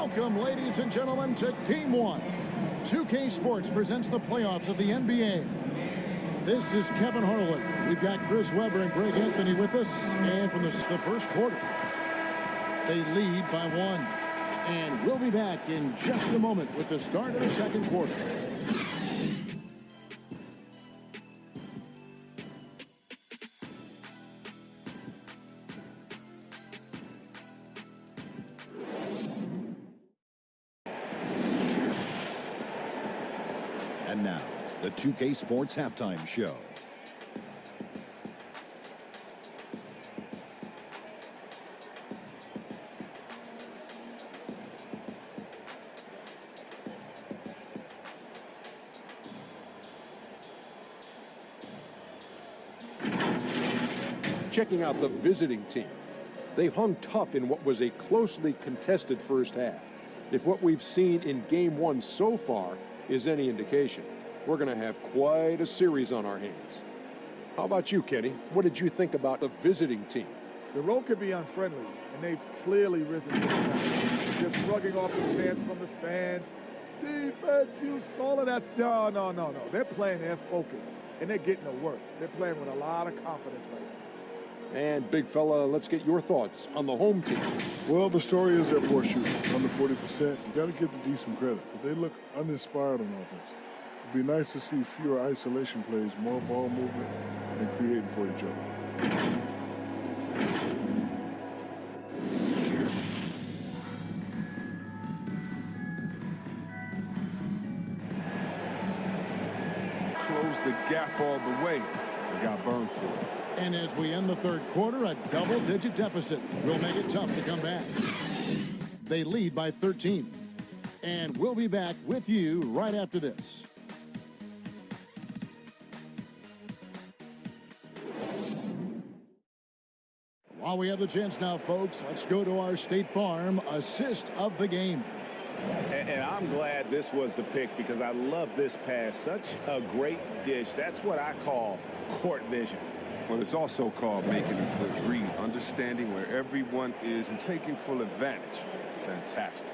Welcome, ladies and gentlemen, to Game 1. 2K Sports presents the playoffs of the NBA. This is Kevin Harlan. We've got Chris Webber and Greg Anthony with us. And from the first quarter, they lead by 1. And we'll be back in just a moment with the start of the second quarter. And now, the 2K Sports Halftime Show. Checking out the visiting team. They've hung tough in what was a closely contested first half. If what we've seen in Game 1 so far is any indication, we're going to have quite a series on our hands. How about you, Kenny? What did you think about the visiting team? The road could be unfriendly, and they've clearly risen to the challenge. Just shrugging off the chants from the fans. Defense, you solid. That's no. They're playing their focus, and they're getting to work. They're playing with a lot of confidence right now. And, big fella, let's get your thoughts on the home team. Well, the story is their poor shooting, under 40%. You got to give the D some credit, but they look uninspired on offense. It'd be nice to see fewer isolation plays, more ball movement, and creating for each other. Closed the gap all the way and got burned for it. And as we end the third quarter, a double-digit deficit will make it tough to come back. They lead by 13. And we'll be back with you right after this. While we have the chance now, folks, let's go to our State Farm assist of the game. And I'm glad this was the pick because I love this pass. Such a great dish. That's what I call court vision. Well, it's also called making a good read, understanding where everyone is and taking full advantage. Fantastic.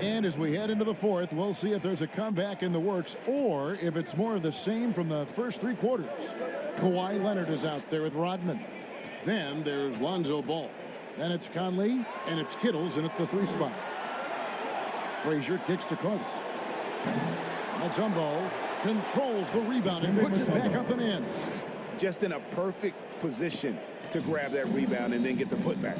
And as we head into the fourth, we'll see if there's a comeback in the works or if it's more of the same from the first three quarters. Kawhi Leonard is out there with Rodman. Then there's Lonzo Ball. Then it's Conley, and it's Kittles in at the 3 spot. Frazier kicks to Carter. Mutombo controls the rebound and puts it back up and in. Just in a perfect position to grab that rebound and then get the putback.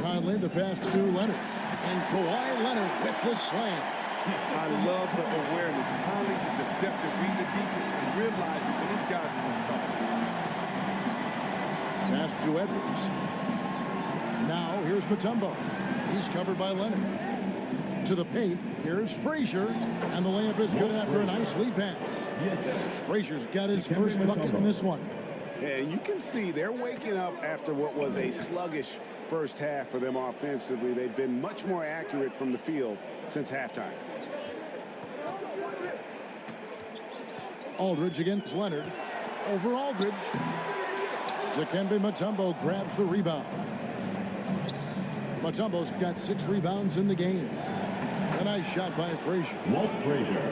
Conley, the pass to Leonard. And Kawhi Leonard with the slam. I love the awareness. Conley is adept at reading the defense and realizing when these guys are going to come. Pass to Edwards. Now here's Mutombo. He's covered by Leonard. To the paint, here's Frazier, and the layup is good after a nice lead pass. Frazier's got his first bucket in this one. Yeah, you can see they're waking up after what was a sluggish first half for them offensively. They've been much more accurate from the field since halftime. Aldridge against Leonard. Over Aldridge. Dikembe Mutombo grabs the rebound. Mutombo's got 6 rebounds in the game. A nice shot by Frazier.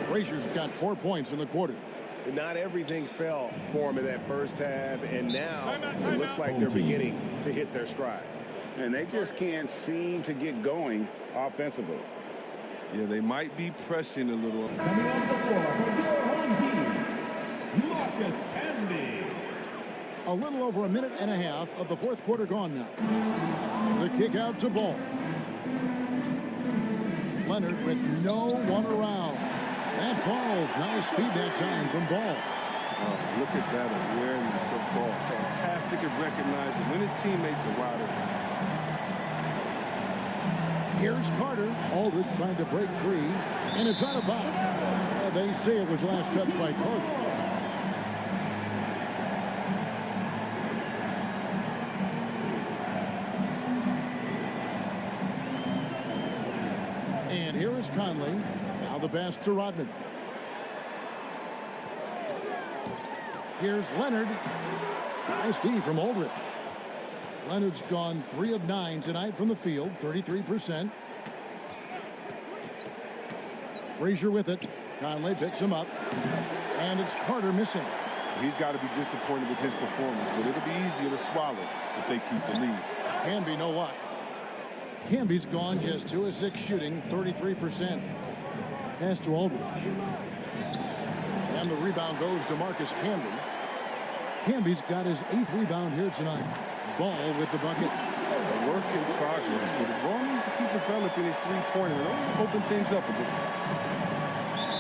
Frazier's got 4 points in the quarter. Not everything fell for him in that first half, and now it looks like they're beginning to hit their stride. And they just can't seem to get going offensively. Yeah, they might be pressing a little. Coming off the floor for your home team, Marcus Camby. A little over a minute and a half of the fourth quarter gone now. The kick out to Ball. Leonard with no one around. That falls. Nice feed that time from Ball. Oh, look at that awareness of Ball. Fantastic at recognizing when his teammates are riding. Here's Carter. Aldridge trying to break free. And it's out of bounds. They say it was last touched by Carter. And here is Conley. Now the pass to Rodman. Here's Leonard. Nice D from Aldridge. Leonard's gone 3 of 9 tonight from the field, 33%. Frazier with it. Conley picks him up. And it's Carter missing. He's got to be disappointed with his performance, but it'll be easier to swallow if they keep the lead. Camby, no luck. Camby's gone just 2 of 6 shooting, 33%. Pass to Aldridge. And the rebound goes to Marcus Camby. Camby's got his 8th rebound here tonight. Ball with the bucket. A work in progress, but the ball needs to keep developing his three-pointer and open things up a bit.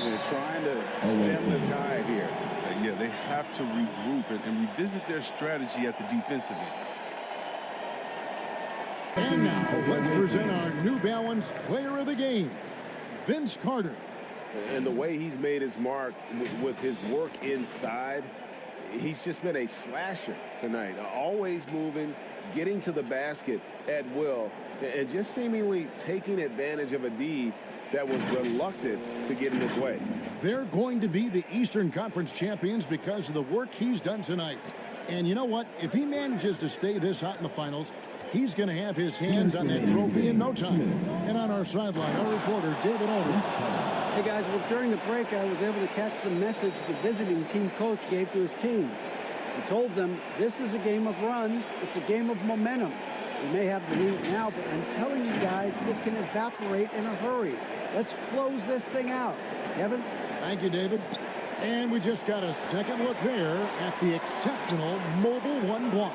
They're trying to stem the tide here. Yeah, they have to regroup and revisit their strategy at the defensive end. And now, let's present our New Balance Player of the Game, Vince Carter. And the way he's made his mark with his work inside, he's just been a slasher tonight. Always moving, getting to the basket at will, and just seemingly taking advantage of a D that was reluctant to get in his way. They're going to be the Eastern Conference champions because of the work he's done tonight. And you know what? If he manages to stay this hot in the finals, he's going to have his hands on that trophy in no time. And on our sideline, our reporter, David Aldridge. Hey, guys, well, during the break, I was able to catch the message the visiting team coach gave to his team. He told them, this is a game of runs. It's a game of momentum. We may have the lead now, but I'm telling you guys, it can evaporate in a hurry. Let's close this thing out. Kevin? Thank you, David. And we just got a second look there at the exceptional Mobile One block.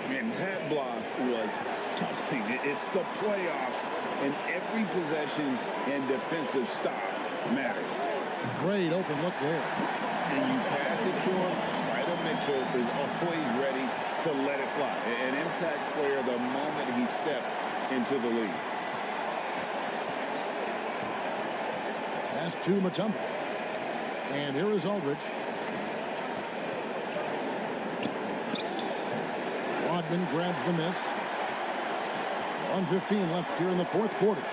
And that block was something. It's the playoffs, and every possession and defensive stop matters. Great open look there. And you pass it to him, Spider Mitchell is always ready to let it fly. An impact player the moment he stepped into the league. Pass to Mutombo. And here is Aldridge. Rodman grabs the miss. 1:15 left here in the fourth quarter.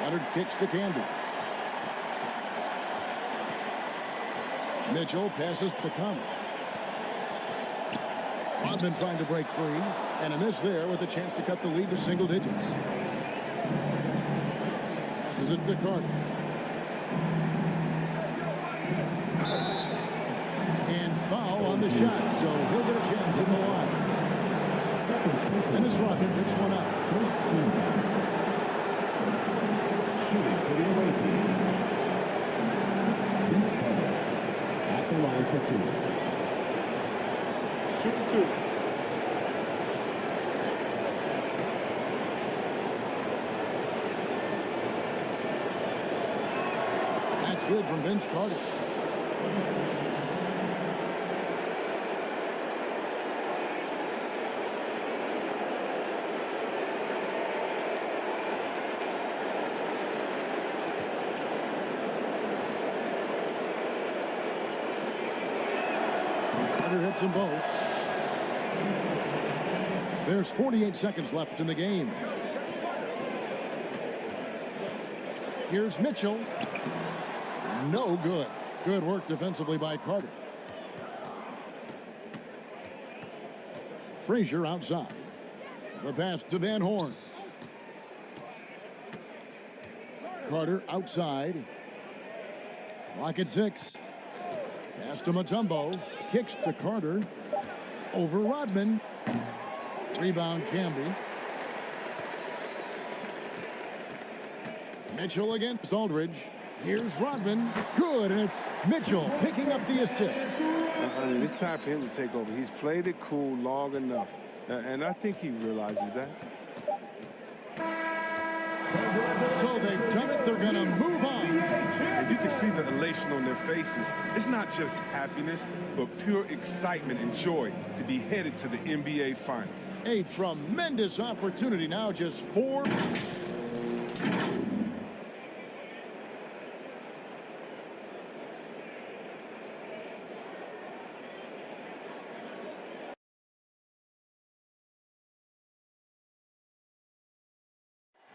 Leonard kicks to Camby. Mitchell passes to Conley. Rodman trying to break free. And a miss there with a chance to cut the lead to single digits. Passes it to Carter. And foul on the shot, so he'll get a chance in the line. Dennis Rodman picks one up. First team. Shooting for the away team. Vince Carter at the line for 2. Shoot 2. That's good from Vince Carter. Carter hits them both. There's 48 seconds left in the game. Here's Mitchell. No good. Good work defensively by Carter. Frazier outside. The pass to Van Horn. Carter outside. Clock at 6. Pass to Mutombo. Kicks to Carter. Over Rodman. Rebound Camby. Mitchell against Aldridge. Here's Rodman. Good, and it's Mitchell picking up the assist. I mean, it's time for him to take over. He's played it cool long enough, and I think he realizes that. So they've done it. They're going to move on. And you can see the elation on their faces. It's not just happiness, but pure excitement and joy to be headed to the NBA Finals. A tremendous opportunity now, just 4.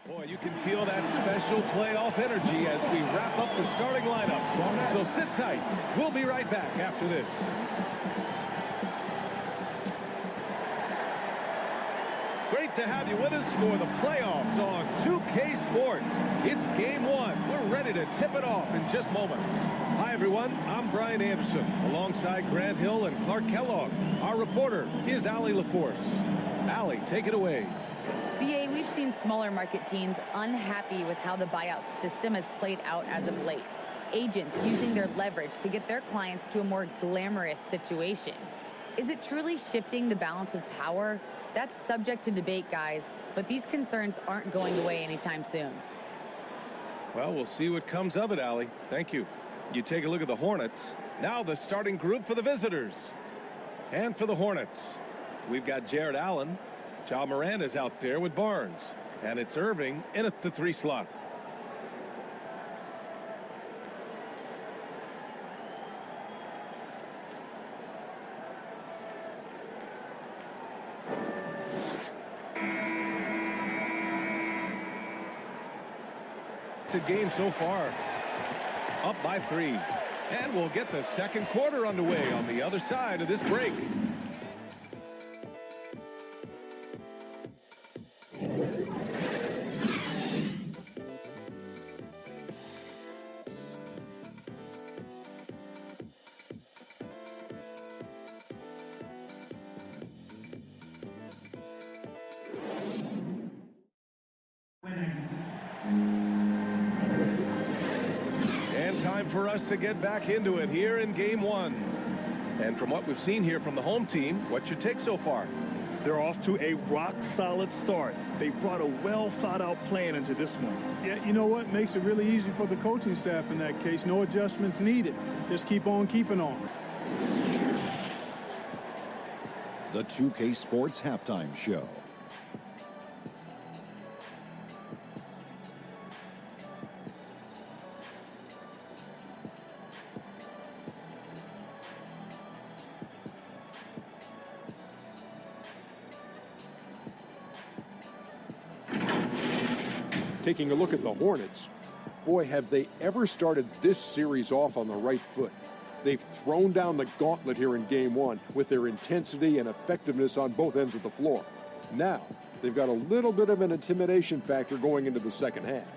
Boy, you can feel that special playoff energy as we wrap up the starting lineup. So sit tight. We'll be right back after this. Great to have you with us for the playoffs on 2K Sports. It's game one. We're ready to tip it off in just moments. Hi, everyone. I'm Brian Anderson, alongside Grant Hill and Clark Kellogg. Our reporter is Allie LaForce. Allie, take it away. BA, we've seen smaller market teams unhappy with how the buyout system has played out as of late. Agents using their leverage to get their clients to a more glamorous situation. Is it truly shifting the balance of power? That's subject to debate, guys, but these concerns aren't going away anytime soon. Well, we'll see what comes of it, Allie. Thank you. You take a look at the Hornets. Now the starting group for the visitors. And for the Hornets, we've got Jared Allen. Ja Morant is out there with Barnes. And it's Irving in at the 3 slot. It's a game so far. Up by 3. And we'll get the second quarter underway on the other side of this break. Time for us to get back into it here in game one. And from what we've seen here from the home team, what's your take so far? They're off to a rock-solid start. They brought a well-thought-out plan into this one. Yeah, you know what? Makes it really easy for the coaching staff in that case. No adjustments needed. Just keep on keeping on. The 2K Sports Halftime Show. Taking a look at the Hornets, boy, have they ever started this series off on the right foot. They've thrown down the gauntlet here in game one with their intensity and effectiveness on both ends of the floor. Now, they've got a little bit of an intimidation factor going into the second half.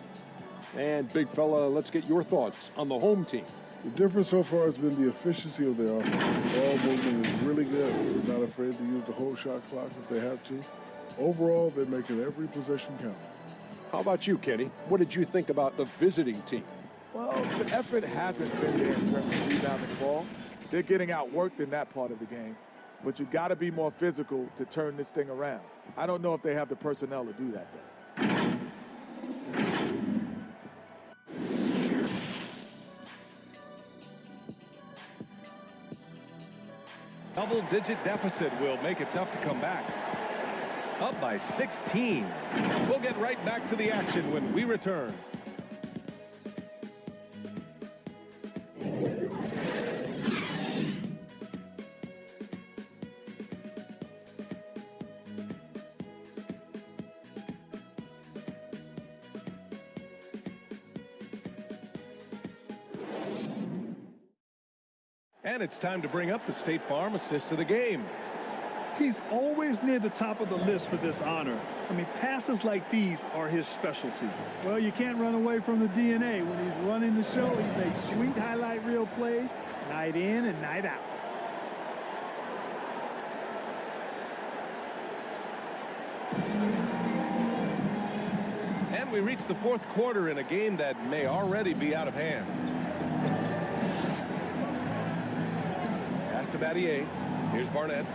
And, big fella, let's get your thoughts on the home team. The difference so far has been the efficiency of their offense. The ball movement is really good. They're not afraid to use the whole shot clock if they have to. Overall, they're making every possession count. How about you, Kenny? What did you think about the visiting team? Well, the effort hasn't been there in terms of rebounding the ball. They're getting outworked in that part of the game. But you got to be more physical to turn this thing around. I don't know if they have the personnel to do that, though. Double-digit deficit will make it tough to come back. Up by 16. We'll get right back to the action when we return. And it's time to bring up the State Farm assist of the game. He's always near the top of the list for this honor. I mean, passes like these are his specialty. Well, you can't run away from the DNA. When he's running the show, he makes sweet highlight reel plays night in and night out. And we reach the fourth quarter in a game that may already be out of hand. Pass to Battier. Here's Barnett.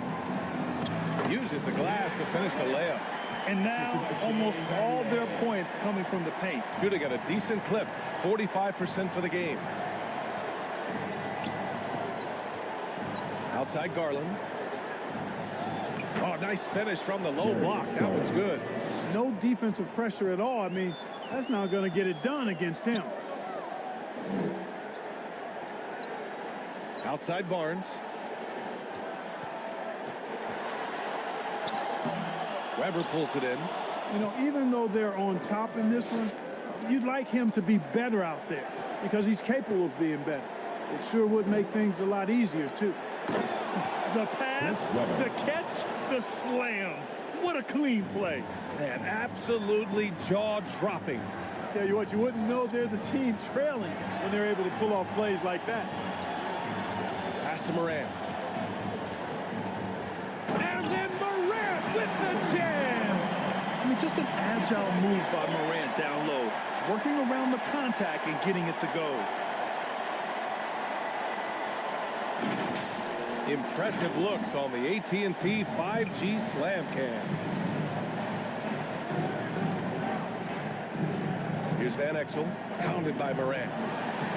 Uses the glass to finish the layup. And now almost all their points coming from the paint. Could have got a decent clip, 45% for the game. Outside Garland. Oh, nice finish from the low block. That one's good. No defensive pressure at all. I mean, that's not going to get it done against him. Outside Barnes. Weber pulls it in. You know, even though they're on top in this one, you'd like him to be better out there because he's capable of being better. It sure would make things a lot easier, too. The pass, the catch, the slam. What a clean play. Man, absolutely jaw-dropping. Tell you what, you wouldn't know they're the team trailing when they're able to pull off plays like that. Pass to Morant. And then Morant with the jam. I mean, just an agile move by Morant down low, working around the contact and getting it to go. Impressive looks on the AT&T 5G Slam Cam. Here's Van Exel, pounded by Morant.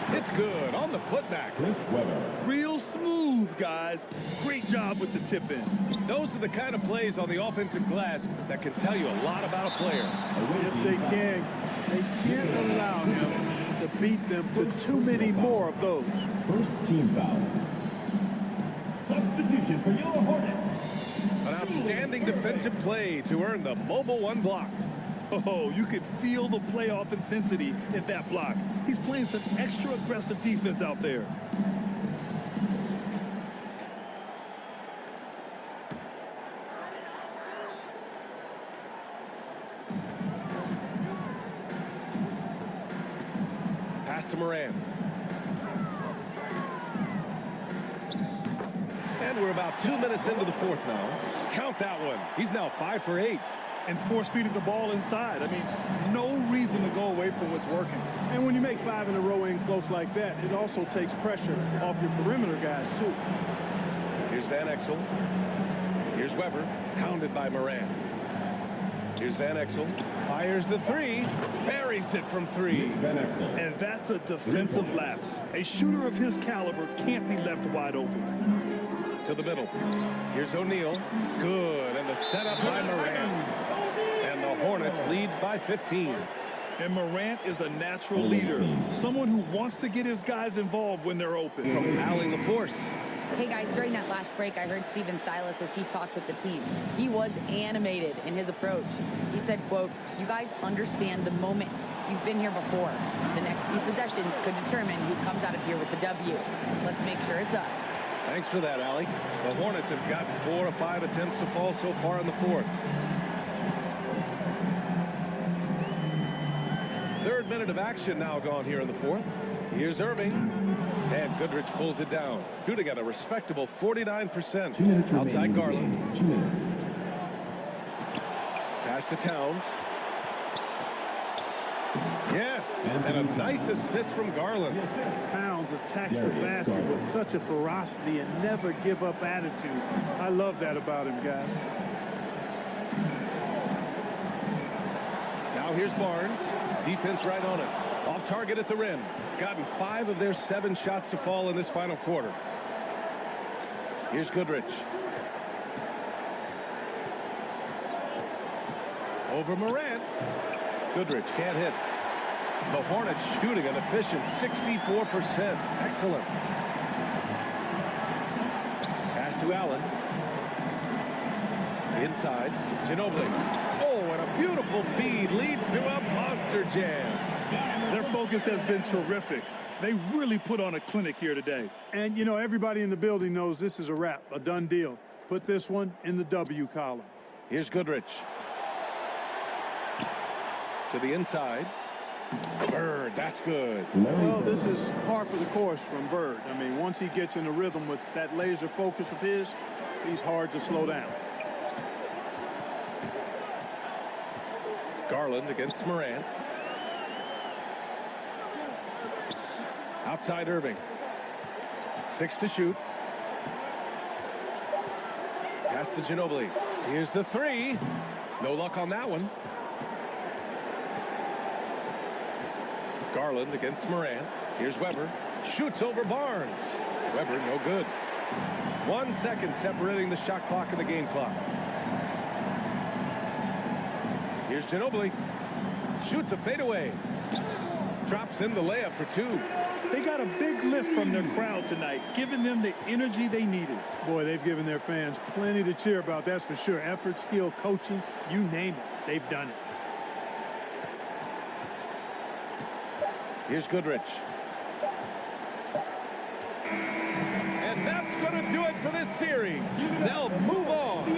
It's good on the putback. Real smooth, guys. Great job with the tip-in. Those are the kind of plays on the offensive glass that can tell you a lot about a player. Yes, they can. They can't allow him to beat them to too many more of those. First team foul. Substitution for your Hornets. An outstanding defensive play to earn the mobile one block. Oh, you could feel the playoff intensity in that block. He's playing some extra aggressive defense out there. Pass to Morant. And we're about 2 minutes into the fourth now. Count that one. He's now 5 for 8. And force-feeding the ball inside. I mean, no reason to go away from what's working. And when you make 5 in a row in close like that, it also takes pressure off your perimeter guys, too. Here's Van Exel. Here's Weber, pounded by Morant. Here's Van Exel. Fires the three. Buries it from 3. Van Exel. And that's a defensive lapse. A shooter of his caliber can't be left wide open. To the middle. Here's O'Neal. Good. And the setup by Morant. And the Hornets lead by 15. And Morant is a natural leader. Someone who wants to get his guys involved when they're open. From Alling the force. Hey guys, during that last break, I heard Steven Silas as he talked with the team. He was animated in his approach. He said, quote, "You guys understand the moment. You've been here before. The next few possessions could determine who comes out of here with the W. Let's make sure it's us." Thanks for that, Allie. The Hornets have gotten 4 of 5 attempts to fall so far in the fourth. Third minute of action now gone here in the fourth. Here's Irving. And Goodrich pulls it down. Shooting at a respectable 49%. 2 minutes outside remaining Garland. in the game. 2 minutes. Pass to Towns. Yes, and a nice assist from Garland. Towns attacks the basket with such a ferocity and never give up attitude. I love that about him, guys. Now here's Barnes. Defense right on it. Off target at the rim. Gotten 5 of their 7 shots to fall in this final quarter. Here's Goodrich. Over Morant. Goodrich can't hit. The Hornets shooting an efficient 64%. Excellent. Pass to Allen. Inside. Ginobili. Oh, and a beautiful feed leads to a monster jam. Their focus has been terrific. They really put on a clinic here today. And, you know, everybody in the building knows this is a wrap, a done deal. Put this one in the W column. Here's Goodrich. To the inside. Bird, that's good. Well, this is par for the course from Bird. I mean, once he gets in the rhythm with that laser focus of his, he's hard to slow down. Garland against Morant. Outside Irving. 6 to shoot. Pass to Ginobili. Here's the 3. No luck on that one. Garland against Morant. Here's Weber. Shoots over Barnes. Weber, no good. 1 second separating the shot clock and the game clock. Here's Ginobili. Shoots a fadeaway. Drops in the layup for 2. They got a big lift from their crowd tonight, giving them the energy they needed. Boy, they've given their fans plenty to cheer about, that's for sure. Effort, skill, coaching, you name it, they've done it. Here's Goodrich. And that's going to do it for this series. They'll move on.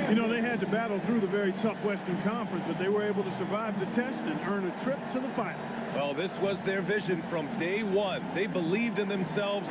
You know, they had to battle through the very tough Western Conference, but they were able to survive the test and earn a trip to the final. Well, this was their vision from day one. They believed in themselves.